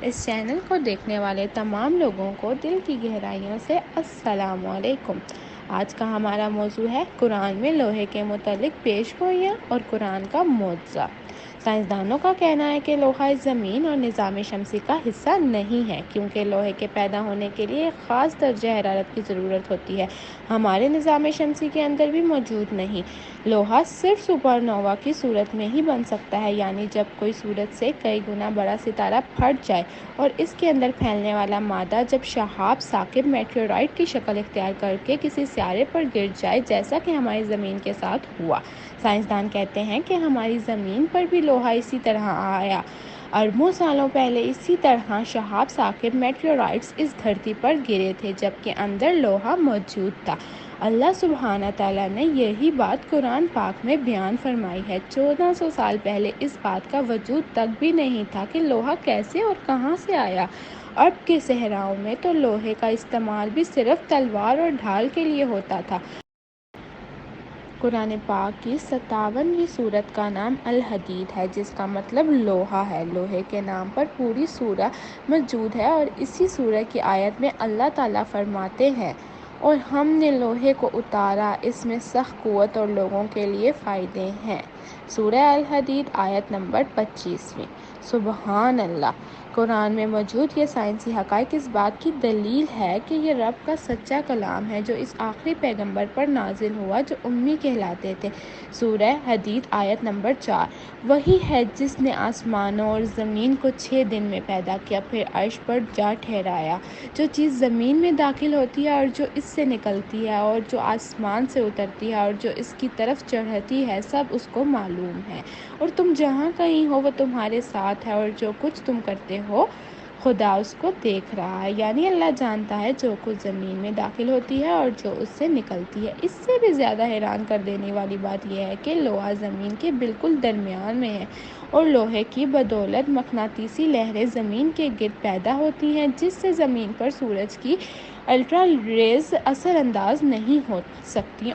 اس channel کو دیکھنے والے تمام لوگوں کو دل کی گہرائیوں سے السلام علیکم۔ آج کا ہمارا موضوع ہے قرآن میں لوہے کے متعلق پیش گوئیاں اور قرآن کا معجزہ۔ سائنسدانوں کا کہنا ہے کہ لوہا زمین اور نظام شمسی کا حصہ نہیں ہے، کیونکہ لوہے کے پیدا ہونے کے لیے ایک خاص درجہ حرارت کی ضرورت ہوتی ہے۔ ہمارے نظام شمسی کے اندر بھی موجود نہیں۔ لوہا صرف سپر نووا کی صورت میں ہی بن سکتا ہے، یعنی جب کوئی سورج سے کئی گنا بڑا ستارہ پھٹ جائے اور اس کے اندر پھیلنے والا مادہ جب شہاب ثاقب میٹیورائٹ کی شکل اختیار کر کے کسی سیارے پر گر جائے، جیسا کہ ہماری زمین کے ساتھ ہوا۔ سائنسدان کہتے ہیں کہ ہماری زمین پر بھی لوہا اسی طرح آیا۔ اربوں سالوں پہلے اسی طرح شہاب ثاقب میٹیورائٹس اس دھرتی پر گرے تھے، جبکہ اندر لوہا موجود تھا۔ اللہ سبحانہ تعالیٰ نے یہی بات قرآن پاک میں بیان فرمائی ہے۔ 1400 سال پہلے اس بات کا وجود تک بھی نہیں تھا کہ لوہا کیسے اور کہاں سے آیا۔ عرب کے صحراؤں میں تو لوہے کا استعمال بھی صرف تلوار اور ڈھال کے لیے ہوتا تھا۔ قرآن پاک کی 57ویں سورت کا نام الحدید ہے، جس کا مطلب لوہا ہے۔ لوہے کے نام پر پوری سورہ موجود ہے اور اسی سورہ کی آیت میں اللہ تعالیٰ فرماتے ہیں، اور ہم نے لوہے کو اتارا، اس میں سخت قوت اور لوگوں کے لیے فائدے ہیں۔ سورہ الحدید آیت نمبر 25۔ سبحان اللہ! قرآن میں موجود یہ سائنسی حقائق اس بات کی دلیل ہے کہ یہ رب کا سچا کلام ہے جو اس آخری پیغمبر پر نازل ہوا جو امی کہلاتے تھے۔ سورہ حدید آیت نمبر 4۔ وہی ہے جس نے آسمانوں اور زمین کو 6 دن میں پیدا کیا، پھر عرش پر جا ٹھہرایا۔ جو چیز زمین میں داخل ہوتی ہے اور جو اس سے نکلتی ہے اور جو آسمان سے اترتی ہے اور جو اس کی طرف چڑھتی ہے، سب اس کو معلوم ہے، اور تم جہاں کہیں ہو وہ تمہارے ساتھ ہے، اور جو کچھ تم کرتے ہو خدا اس کو دیکھ رہا ہے۔ یعنی اللہ جانتا ہے جو کچھ زمین میں داخل ہوتی ہے اور جو اس سے نکلتی ہے۔ اس سے بھی زیادہ حیران کر دینے والی بات یہ ہے کہ لوہا زمین کے بالکل درمیان میں ہے، اور لوہے کی بدولت مقناطیسی لہریں زمین کے گرد پیدا ہوتی ہیں، جس سے زمین پر سورج کی الٹرا ریز اثر انداز نہیں ہو سکتی۔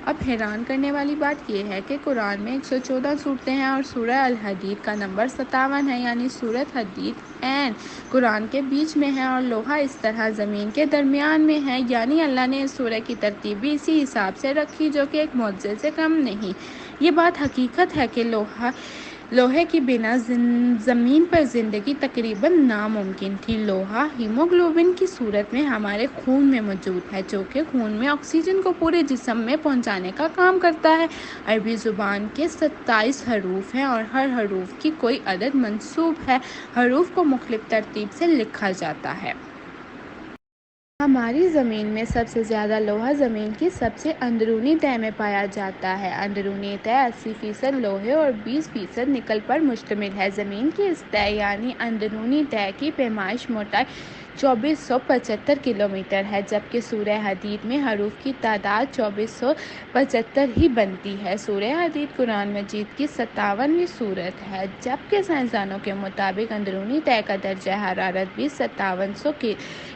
اب حیران کرنے والی بات یہ ہے کہ قرآن میں 114 صورتیں ہیں اور سورہ الحدید کا نمبر 57 ہے، یعنی سورۃ حدید عین قرآن کے بیچ میں ہے اور لوہا اس طرح زمین کے درمیان میں ہے، یعنی اللہ نے اس سورہ کی ترتیب بھی اسی حساب سے رکھی، جو کہ ایک معجزے سے کم نہیں۔ یہ بات حقیقت ہے کہ لوہے کی بنا زمین پر زندگی تقریباً ناممکن تھی۔ لوہا ہیموگلوبن کی صورت میں ہمارے خون میں موجود ہے، جو کہ خون میں آکسیجن کو پورے جسم میں پہنچانے کا کام کرتا ہے۔ عربی زبان کے 27 حروف ہیں اور ہر حروف کی کوئی عدد منسوب ہے۔ حروف کو مختلف ترتیب سے لکھا جاتا ہے۔ ہماری زمین میں سب سے زیادہ لوہا زمین کی سب سے اندرونی تہہ میں پایا جاتا ہے۔ اندرونی تہہ 80% لوہے اور 20% نکل پر مشتمل ہے۔ زمین کی اس تہہ یعنی اندرونی تہہ کی پیمائش موٹائی 2475 کلومیٹر ہے، جبکہ سورہ حدید میں حروف کی تعداد 2475 ہی بنتی ہے۔ سورہ حدید قرآن مجید کی 57ویں سورت ہے، جبکہ سائنسدانوں کے مطابق اندرونی تہہ کا درجہ حرارت بھی 5700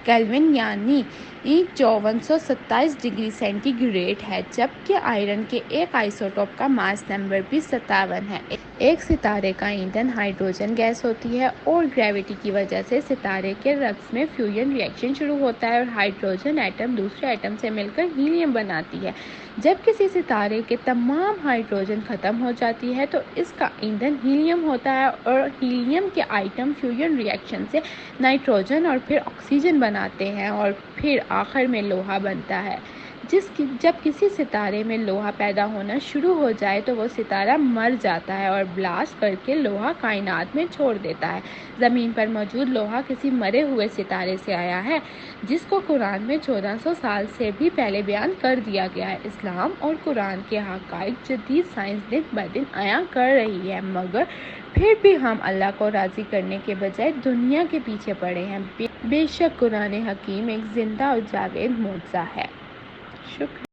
کیلوین یعنی 5427 ڈگری سینٹی گریڈ ہے، جبکہ آئرن کے ایک آئسوٹوپ کا ماس نمبر بھی 57 ہے۔ ایک ستارے کا ایندھن ہائیڈروجن گیس ہوتی ہے، اور گریوٹی کی وجہ سے ستارے کے رقص میں فیوژن ری ایکشن شروع ہوتا ہے اور ہائیڈروجن ایٹم دوسرے ایٹم سے مل کر ہیلیم بناتی ہے۔ جب کسی ستارے کے تمام ہائیڈروجن ختم ہو جاتی ہے تو اس کا ایندھن ہیلیم ہوتا ہے، اور ہیلیم کے ایٹم فیوژن ری ایکشن سے نائٹروجن اور پھر آکسیجن بناتے ہیں، اور پھر آخر میں لوہا بنتا ہے۔ جب کسی ستارے میں لوہا پیدا ہونا شروع ہو جائے تو وہ ستارہ مر جاتا ہے اور بلاسٹ کر کے لوہا کائنات میں چھوڑ دیتا ہے۔ زمین پر موجود لوہا کسی مرے ہوئے ستارے سے آیا ہے، جس کو قرآن میں 1400 سال سے بھی پہلے بیان کر دیا گیا ہے۔ اسلام اور قرآن کے حقائق جدید سائنس دن بہ دن عیاں کر رہی ہے، مگر پھر بھی ہم اللہ کو راضی کرنے کے بجائے دنیا کے پیچھے پڑے ہیں۔ بے شک قرآن حکیم ایک زندہ اور جاوید معجزہ ہے۔ شکریہ۔